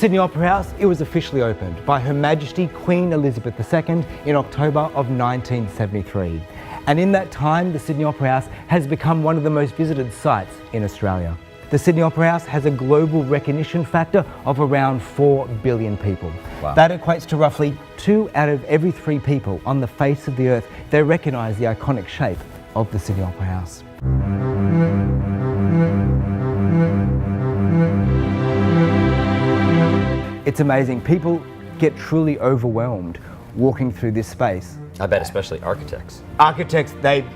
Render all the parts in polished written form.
Sydney Opera House, it was officially opened by Her Majesty Queen Elizabeth II in October of 1973. And in that time, the Sydney Opera House has become one of the most visited sites in Australia. The Sydney Opera House has a global recognition factor of around 4 billion people. Wow. That equates to roughly 2 out of every 3 people on the face of the earth. They recognise the iconic shape of the Sydney Opera House. It's amazing. People get truly overwhelmed walking through this space. I bet especially architects. Architects, they've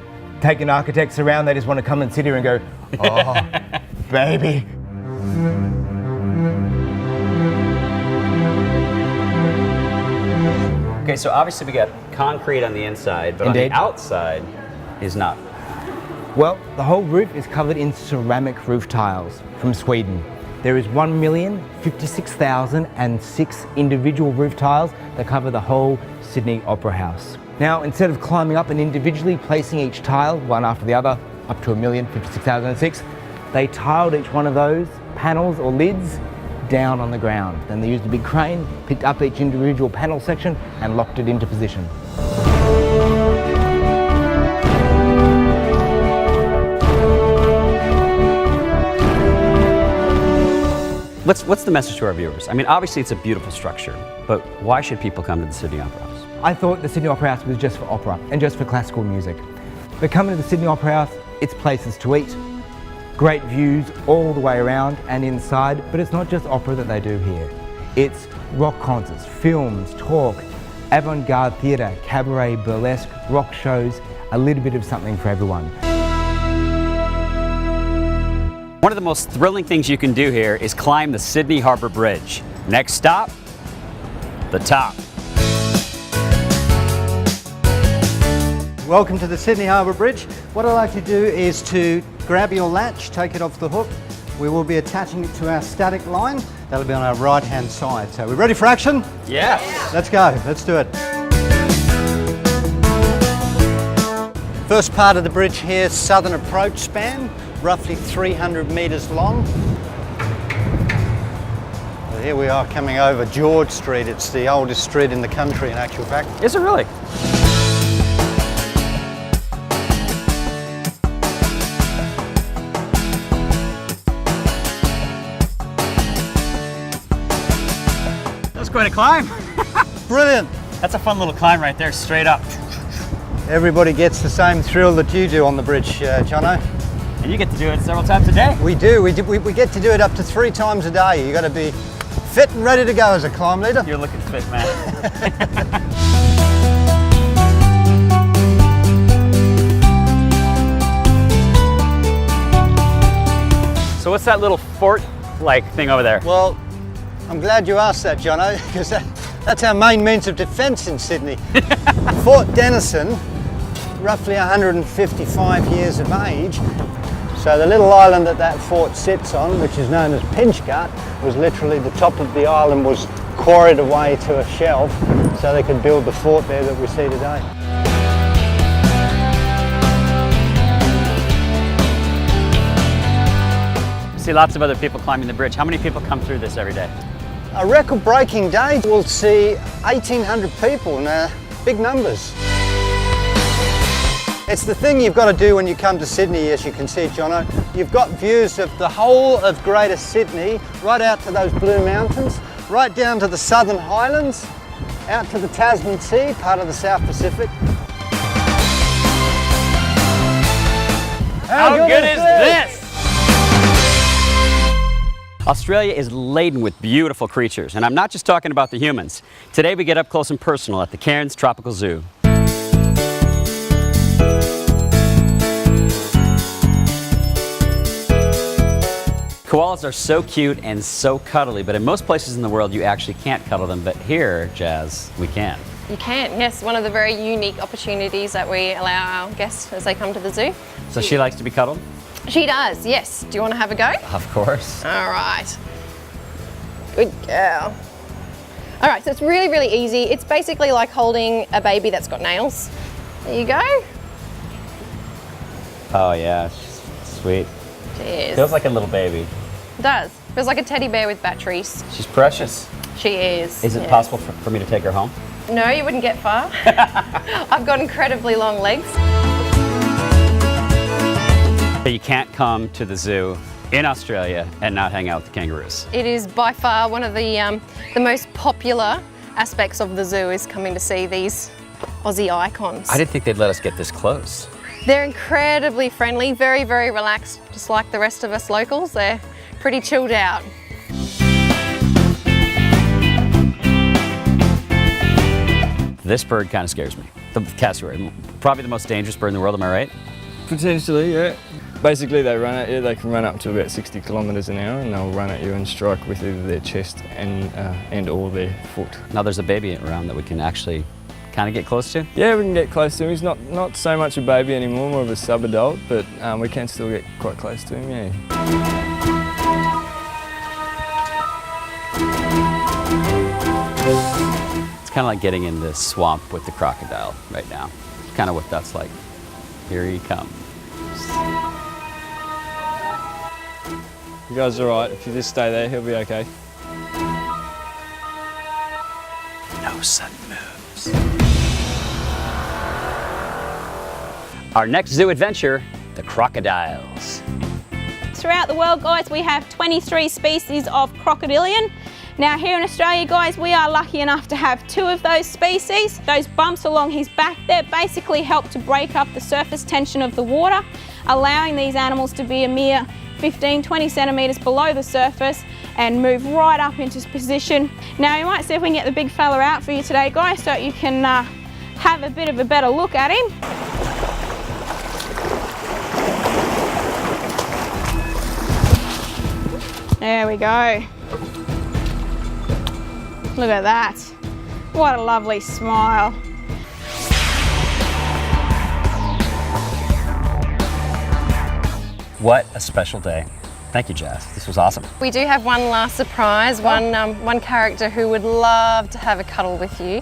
taken architects around, they just want to come and sit here and go, oh, baby. Okay, so obviously we got concrete on the inside, but Indeed. on the outside is not. Well, the whole roof is covered in ceramic roof tiles from Sweden. There is 1,056,006 individual roof tiles that cover the whole Sydney Opera House. Now, instead of climbing up and individually placing each tile, one after the other, up to 1,056,006, they tiled each one of those panels or lids down on the ground. Then they used a big crane, picked up each individual panel section and locked it into position. What's the message to our viewers? I mean, obviously it's a beautiful structure, but why should people come to the Sydney Opera House? I thought the Sydney Opera House was just for opera and just for classical music. But coming to the Sydney Opera House, it's places to eat, great views all the way around and inside, but it's not just opera that they do here. It's rock concerts, films, talk, avant-garde theatre, cabaret, burlesque, rock shows, a little bit of something for everyone. One of the most thrilling things you can do here is climb the Sydney Harbour Bridge. Next stop, the top. Welcome to the Sydney Harbour Bridge. What I'd like to do is to grab your latch, take it off the hook. We will be attaching it to our static line. That'll be on our right hand side. So we're ready for action? Yes. Let's go, let's do it. First part of the bridge here, southern approach span, roughly 300 metres long. Well, here we are coming over George Street. It's the oldest street in the country in actual fact. Is it really? That's quite a climb. Brilliant. That's a fun little climb right there, straight up. Everybody gets the same thrill that you do on the bridge, Jono. And you get to do it several times a day. We do. We get to do it up to 3 times a day. You've got to be fit and ready to go as a climb leader. You're looking fit, man. So what's that little fort-like thing over there? Well, I'm glad you asked that, Jono, because that's our main means of defence in Sydney. Fort Denison, roughly 155 years of age. So the little island that fort sits on, which is known as Pinchgut, was literally the top of the island was quarried away to a shelf so they could build the fort there that we see today. See lots of other people climbing the bridge. How many people come through this every day? A record-breaking day, we'll see 1,800 people, and big numbers. It's the thing you've got to do when you come to Sydney, as you can see, Jono. You've got views of the whole of Greater Sydney, right out to those Blue Mountains, right down to the Southern Highlands, out to the Tasman Sea, part of the South Pacific. How good is this? Australia is laden with beautiful creatures, and I'm not just talking about the humans. Today we get up close and personal at the Cairns Tropical Zoo. Koalas are so cute and so cuddly, but in most places in the world you actually can't cuddle them, but here, Jazz, we can. You can, yes. One of the very unique opportunities that we allow our guests as they come to the zoo. So she likes to be cuddled? She does, yes. Do you want to have a go? Of course. All right. Good girl. All right, so it's really, really easy. It's basically like holding a baby that's got nails. There you go. Oh yeah, she's sweet. Cheers. Feels like a little baby. It does. Feels like a teddy bear with batteries. She's precious. She is. Is it possible for me to take her home? No, you wouldn't get far. I've got incredibly long legs. You can't come to the zoo in Australia and not hang out with the kangaroos. It is by far one of the most popular aspects of the zoo is coming to see these Aussie icons. I didn't think they'd let us get this close. They're incredibly friendly, very, very relaxed, just like the rest of us locals. They're pretty chilled out. This bird kind of scares me. The cassowary, probably the most dangerous bird in the world, am I right? Potentially, yeah. Basically, they run at you. They can run up to about 60 kilometres an hour, and they'll run at you and strike with either their chest and or their foot. Now there's a baby around that we can actually kind of get close to. Yeah, we can get close to him. He's not so much a baby anymore, more of a sub-adult, but we can still get quite close to him, yeah. It's kind of like getting in the swamp with the crocodile right now. It's kind of what that's like. Here he comes. You guys are all right. If you just stay there, he'll be okay. No sudden moves. Our next zoo adventure, the crocodiles. Throughout the world, guys, we have 23 species of crocodilian. Now here in Australia, guys, we are lucky enough to have 2 of those species. Those bumps along his back there basically help to break up the surface tension of the water, allowing these animals to be a mere 15-20 centimetres below the surface and move right up into position. Now you might see if we can get the big fella out for you today, guys, so you can have a bit of a better look at him. There we go. Look at that. What a lovely smile. What a special day. Thank you, Jazz. This was awesome. We do have one last surprise, one character who would love to have a cuddle with you.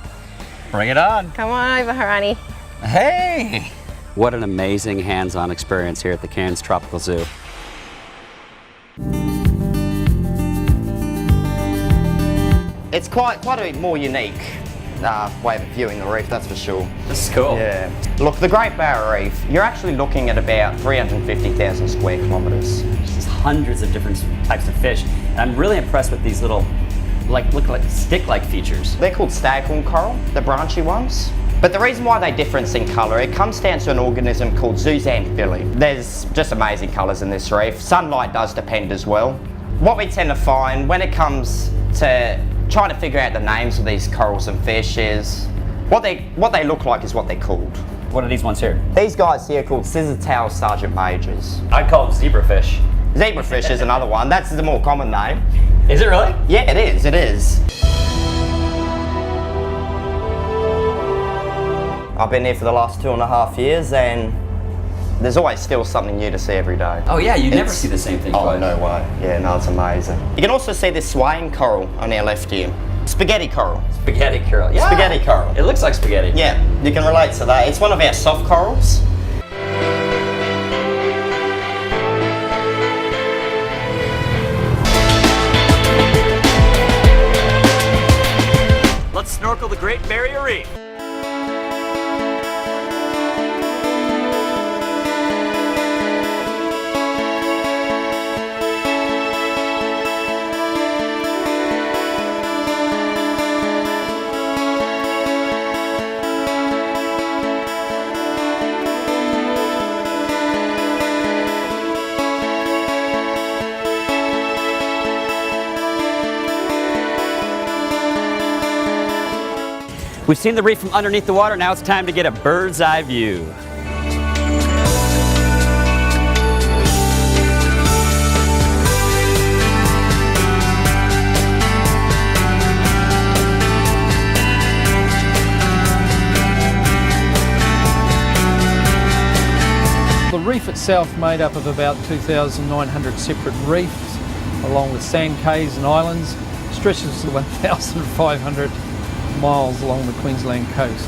Bring it on. Come on over, honey. Hey! What an amazing hands-on experience here at the Cairns Tropical Zoo. It's quite a more unique way of viewing the reef, that's for sure. This is cool. Yeah. Look, the Great Barrier Reef, you're actually looking at about 350,000 square kilometres. There's hundreds of different types of fish. And I'm really impressed with these little, look like stick-like features. They're called staghorn coral, the branchy ones. But the reason why they differ in colour, it comes down to an organism called zooxanthellae. There's just amazing colours in this reef. Sunlight does depend as well. What we tend to find when it comes to trying to figure out the names of these corals and fish is what they look like is what they're called. What are these ones here? These guys here are called scissor-tailed sergeant majors. I'd call them zebrafish. Zebrafish is another one. That's the more common name. Is it really? Yeah, it is. It is. I've been here for the last 2.5 years, and there's always still something new to see every day. Oh yeah, you never see the same thing. Oh, no way. Yeah, no, it's amazing. You can also see this swaying coral on our left here. Spaghetti coral. Spaghetti coral. Yeah. Spaghetti coral. It looks like spaghetti. Yeah, you can relate to that. It's one of our soft corals. Let's snorkel the Great Barrier Reef. We've seen the reef from underneath the water, now it's time to get a bird's eye view. The reef itself made up of about 2,900 separate reefs, along with sand cays and islands, stretches to 1,500 miles along the Queensland coast.